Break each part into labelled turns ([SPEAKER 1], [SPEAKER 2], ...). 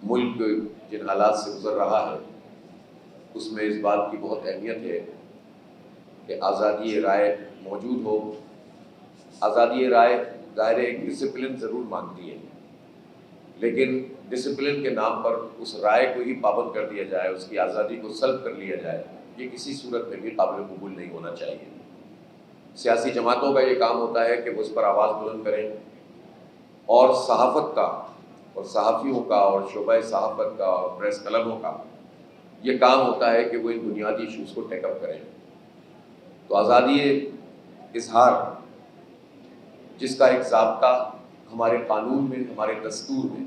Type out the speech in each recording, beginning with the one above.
[SPEAKER 1] ملک جن حالات سے گزر رہا ہے اس میں اس بات کی بہت اہمیت ہے کہ آزادی رائے موجود ہو۔ آزادی رائے ظاہر ایک ڈسپلن ضرور مانگتی ہے، لیکن ڈسپلن کے نام پر اس رائے کو ہی پابند کر دیا جائے، اس کی آزادی کو سلب کر لیا جائے، یہ کسی صورت میں بھی قابل قبول نہیں ہونا چاہیے۔ سیاسی جماعتوں کا یہ کام ہوتا ہے کہ وہ اس پر آواز بلند کریں، اور صحافت کا اور صحافیوں کا اور شعبہ صحافت کا اور پریس کلبوں کا یہ کام ہوتا ہے کہ وہ ان بنیادی ایشوز کو ٹیک اپ کریں۔ تو آزادی اظہار جس کا ایک ضابطہ ہمارے قانون میں، ہمارے دستور میں،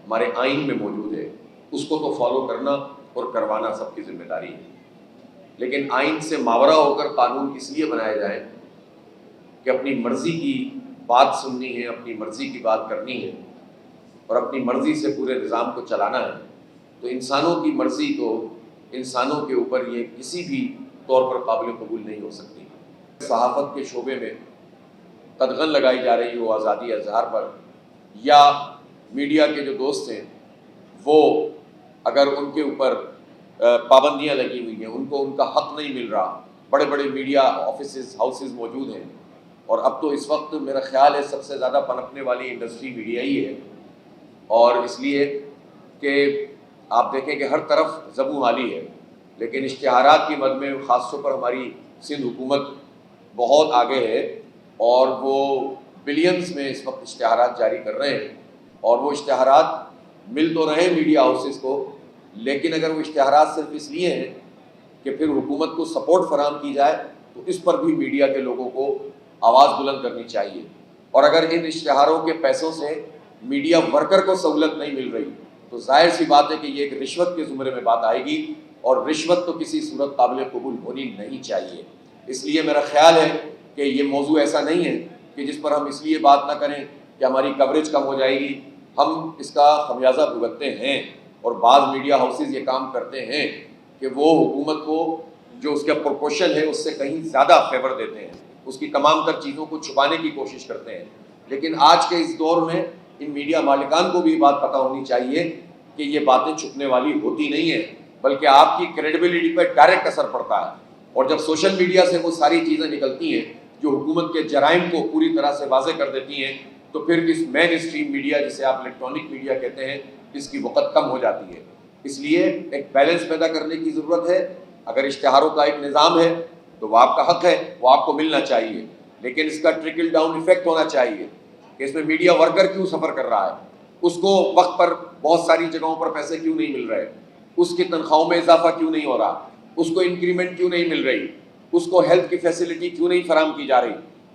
[SPEAKER 1] ہمارے آئین میں موجود ہے، اس کو تو فالو کرنا اور کروانا سب کی ذمہ داری ہے۔ لیکن آئین سے ماورا ہو کر قانون اس لیے بنائے جائیں کہ اپنی مرضی کی بات سننی ہے، اپنی مرضی کی بات کرنی ہے اور اپنی مرضی سے پورے نظام کو چلانا ہے، تو انسانوں کی مرضی کو انسانوں کے اوپر یہ کسی بھی طور پر قابل قبول نہیں ہو سکتی۔ صحافت کے شعبے میں قدغن لگائی جا رہی ہو آزادی اظہار پر، یا میڈیا کے جو دوست ہیں وہ اگر ان کے اوپر پابندیاں لگی ہوئی ہیں، ان کو ان کا حق نہیں مل رہا، بڑے بڑے میڈیا آفیسز ہاؤسز موجود ہیں، اور اب تو اس وقت میرا خیال ہے سب سے زیادہ پنپنے والی انڈسٹری میڈیا ہی ہے، اور اس لیے کہ آپ دیکھیں کہ ہر طرف زبوں حالی ہے، لیکن اشتہارات کی مد میں خاص طور پر ہماری سندھ حکومت بہت آگے ہے، اور وہ بلینز میں اس وقت اشتہارات جاری کر رہے ہیں، اور وہ اشتہارات مل تو رہے میڈیا ہاؤسز کو، لیکن اگر وہ اشتہارات صرف اس لیے ہیں کہ پھر حکومت کو سپورٹ فراہم کی جائے تو اس پر بھی میڈیا کے لوگوں کو آواز بلند کرنی چاہیے۔ اور اگر ان اشتہاروں کے پیسوں سے میڈیا ورکر کو سہولت نہیں مل رہی تو ظاہر سی بات ہے کہ یہ ایک رشوت کے زمرے میں بات آئے گی، اور رشوت تو کسی صورت قابل قبول ہونی نہیں چاہیے۔ اس لیے میرا خیال ہے کہ یہ موضوع ایسا نہیں ہے کہ جس پر ہم اس لیے بات نہ کریں کہ ہماری کوریج کم ہو جائے گی، ہم اس کا خمیازہ بھگتتے ہیں، اور بعض میڈیا ہاؤسز یہ کام کرتے ہیں کہ وہ حکومت کو جو اس کا پروپورشن ہے اس سے کہیں زیادہ فیور دیتے ہیں، اس کی تمام تر چیزوں کو چھپانے کی کوشش کرتے ہیں۔ لیکن آج کے اس دور میں ان میڈیا مالکان کو بھی بات پتہ ہونی چاہیے کہ یہ باتیں چھپنے والی ہوتی نہیں ہیں، بلکہ آپ کی کریڈیبلٹی پر ڈائریکٹ اثر پڑتا ہے، اور جب سوشل میڈیا سے وہ ساری چیزیں نکلتی ہیں جو حکومت کے جرائم کو پوری طرح سے واضح کر دیتی ہیں، تو پھر اس مین اسٹریم میڈیا جسے آپ الیکٹرانک میڈیا کہتے ہیں اس کی وقت کم ہو جاتی ہے۔ اس لیے ایک بیلنس پیدا کرنے کی ضرورت ہے۔ اگر اشتہاروں کا ایک نظام ہے تو وہ آپ کا حق ہے، وہ آپ کو ملنا چاہیے، لیکن اس کا ٹرکل ڈاؤن ایفیکٹ ہونا چاہیے کہ اس میں میڈیا ورکر کیوں سفر کر رہا ہے، اس کو وقت پر بہت ساری جگہوں پر پیسے کیوں نہیں مل رہے، اس کی تنخواہوں میں اضافہ کیوں نہیں ہو رہا، اس کو انکریمنٹ کیوں نہیں مل رہی، اس کو ہیلتھ کی فیسلٹی کیوں نہیں فراہم کی جا رہی۔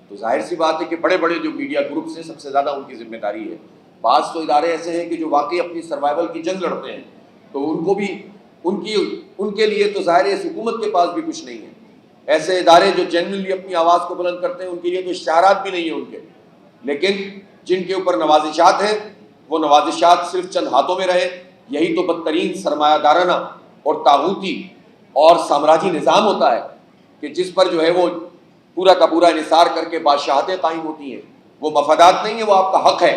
[SPEAKER 1] تو ظاہر سی بات ہے کہ بڑے بڑے جو میڈیا گروپس ہیں سب سے زیادہ ان کی ذمہ داری ہے۔ بعض تو ادارے ایسے ہیں کہ جو واقعی اپنی سروائیول کی جنگ لڑتے ہیں، تو ان کو بھی ان کے لیے تو ظاہر ہے اس حکومت کے پاس بھی کچھ نہیں ہے۔ ایسے ادارے جو جنرلی اپنی آواز کو بلند کرتے ہیں ان کے لیے تو اشتہارات بھی نہیں ہیں ان کے، لیکن جن کے اوپر نوازشات ہیں وہ نوازشات صرف چند ہاتھوں میں رہے، یہی تو بدترین سرمایہ دارانہ اور طاغوتی اور سامراجی نظام ہوتا ہے کہ جس پر جو ہے وہ پورا کا پورا انحصار کر کے بادشاہتیں قائم ہوتی ہیں۔ وہ مفادات نہیں ہے، وہ آپ کا حق ہے۔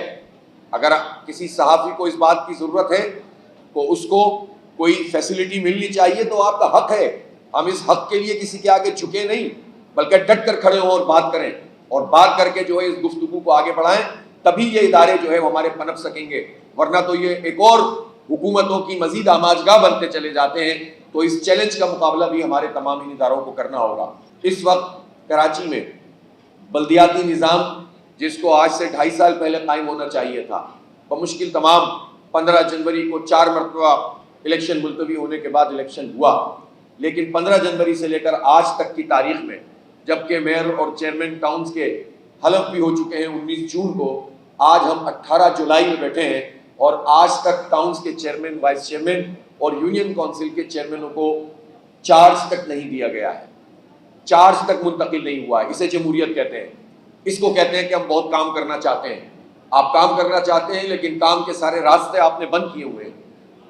[SPEAKER 1] اگر کسی صحافی کو اس بات کی ضرورت ہے تو اس کو کوئی فیسلٹی ملنی چاہیے تو آپ کا حق ہے۔ ہم اس حق کے لیے کسی کے آگے جھکے نہیں، بلکہ ڈٹ کر کھڑے ہوں اور بات کریں، اور بات کر کے جو ہے اس گفتگو کو آگے بڑھائیں، تبھی یہ ادارے جو ہے وہ ہمارے پنپ سکیں گے، ورنہ تو یہ ایک اور حکومتوں کی مزید آماجگاہ بنتے چلے جاتے ہیں۔ تو اس چیلنج کا مقابلہ بھی ہمارے تمام ان اداروں کو کرنا ہوگا۔ اس وقت کراچی میں بلدیاتی نظام جس کو آج سے 2.5 سال پہلے قائم ہونا چاہیے تھا، بمشکل تمام 15 جنوری کو 4 مرتبہ الیکشن ملتوی ہونے کے بعد الیکشن ہوا، لیکن 15 جنوری سے لے کر آج تک کی تاریخ میں، جبکہ میئر اور چیئرمین ٹاؤنز کے حلف بھی ہو چکے ہیں 19 جون کو، آج ہم 18 جولائی میں بیٹھے ہیں اور آج تک ٹاؤنز کے چیئرمین، وائس چیئرمین اور یونین کونسل کے چیئرمینوں کو چارج تک نہیں دیا گیا ہے، چارج تک منتقل نہیں ہوا ہے۔ اسے جمہوریت کہتے ہیں، اس کو کہتے ہیں کہ ہم بہت کام کرنا چاہتے ہیں۔ آپ کام کرنا چاہتے ہیں لیکن کام کے سارے راستے آپ نے بند کیے ہوئے ہیں۔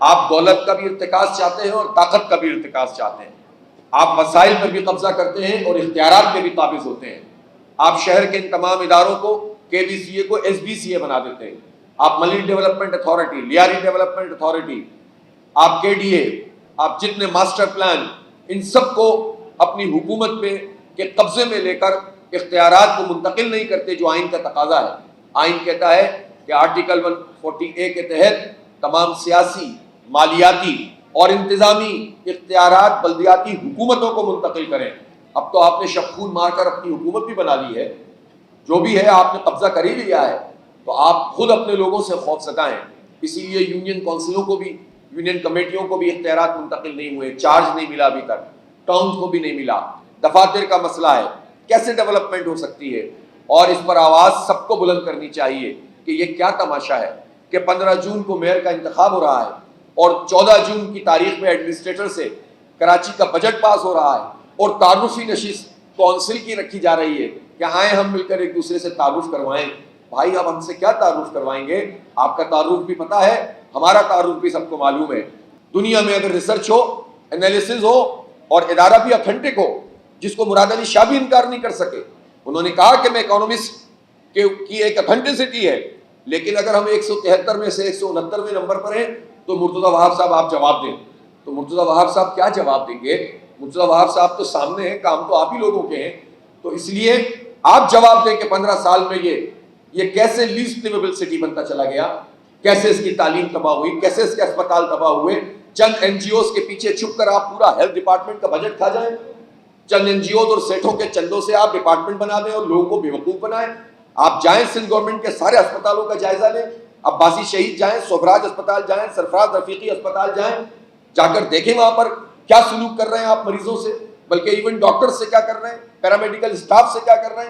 [SPEAKER 1] آپ دولت کا بھی ارتکاز چاہتے ہیں اور طاقت کا بھی ارتکاز چاہتے ہیں۔ آپ وسائل پر بھی قبضہ کرتے ہیں اور اختیارات پہ بھی قابض ہوتے ہیں۔ آپ شہر کے ان تمام اداروں کو KBCA کو SBCA بنا دیتے ہیں، آپ ملی development authority, Lyari development authority, آپ کے ڈی اے، آپ جتنے ماسٹر پلان، ان سب کو اپنی حکومت پہ کے قبضے میں لے کر اختیارات کو منتقل نہیں کرتے جو آئین کا تقاضا ہے۔ آئین کہتا ہے کہ آرٹیکل 140A کے تحت تمام سیاسی، مالیاتی اور انتظامی اختیارات بلدیاتی حکومتوں کو منتقل کریں۔ اب تو آپ نے شب خون مار کر اپنی حکومت بھی بنا لی ہے، جو بھی ہے آپ نے قبضہ کر ہی لیا ہے، تو آپ خود اپنے لوگوں سے خوف زدہ ہیں۔ اسی لیے یونین کونسلوں کو بھی، یونین کمیٹیوں کو بھی اختیارات منتقل نہیں ہوئے، چارج نہیں ملا ابھی تک، ٹاؤن کو بھی نہیں ملا۔ دفاتر کا مسئلہ ہے، کیسے ڈیولپمنٹ ہو سکتی ہے؟ اور اس پر آواز سب کو بلند کرنی چاہیے کہ یہ کیا تماشا ہے کہ 15 جون کو میئر کا انتخاب ہو رہا ہے اور 14 جون کی تاریخ میں ایڈمنسٹریٹر سے کراچی کا بجٹ پاس ہو رہا ہے اور تعارفی نشست کونسل کی رکھی جا رہی ہے کہ آئیں ہم مل کر ایک دوسرے سے تعارف کروائیں۔ بھائی اب ہم سے کیا تعارف کروائیں گے؟ آپ کا تعارف بھی پتہ ہے، ہمارا تعارف بھی سب کو معلوم ہے۔ دنیا میں اگر ریسرچ ہو، انالیسز ہو اور ادارہ بھی اتھینٹک ہو، جس کو مراد علی شاہ بھی انکار نہیں کر سکے، انہوں نے کہا کہ میں اکانومسٹ کی ایک اتھینٹسٹی ہے، لیکن اگر ہم 173 میں سے 169ویں نمبر پر ہیں تو مرتضیٰ وہاب صاحب آپ جواب دیں۔ تو مرتضیٰ وہاب صاحب کیا جواب دیں گے؟ مرتضیٰ وہاب صاحب تو سامنے ہیں، کام تو آپ ہی لوگوں کے ہیں، تو اس لیے آپ جواب دیں کہ 15 سال میں یہ کیسے لیسٹ لیویبل سٹی بنتا چلا گیا، کیسے اس کی تعلیم تباہ ہوئی، کیسے اس کے اسپتال تباہ ہوئے۔ چند این جی اوز کے پیچھے چھپ کر آپ پورا ہیلتھ ڈپارٹمنٹ کا بجٹ کھا جائیں، چند این جی اوز اور سیٹھوں کے چندوں سے آپ ڈپارٹمنٹ بنا دیں اور لوگوں کو بیوقوف بنائیں۔ آپ جائیں سندھ گورنمنٹ کے سارے اسپتالوں کا جائزہ لیں، عباسی شہید جائیں، سبراج اسپتال جائیں، سرفراز رفیقی اسپتال جائیں، جا کر دیکھیں وہاں پر کیا سلوک کر رہے ہیں آپ مریضوں سے، بلکہ ایون ڈاکٹر سے کیا کر رہے ہیں، پیرامیڈیکل اسٹاف سے کیا کر رہے ہیں۔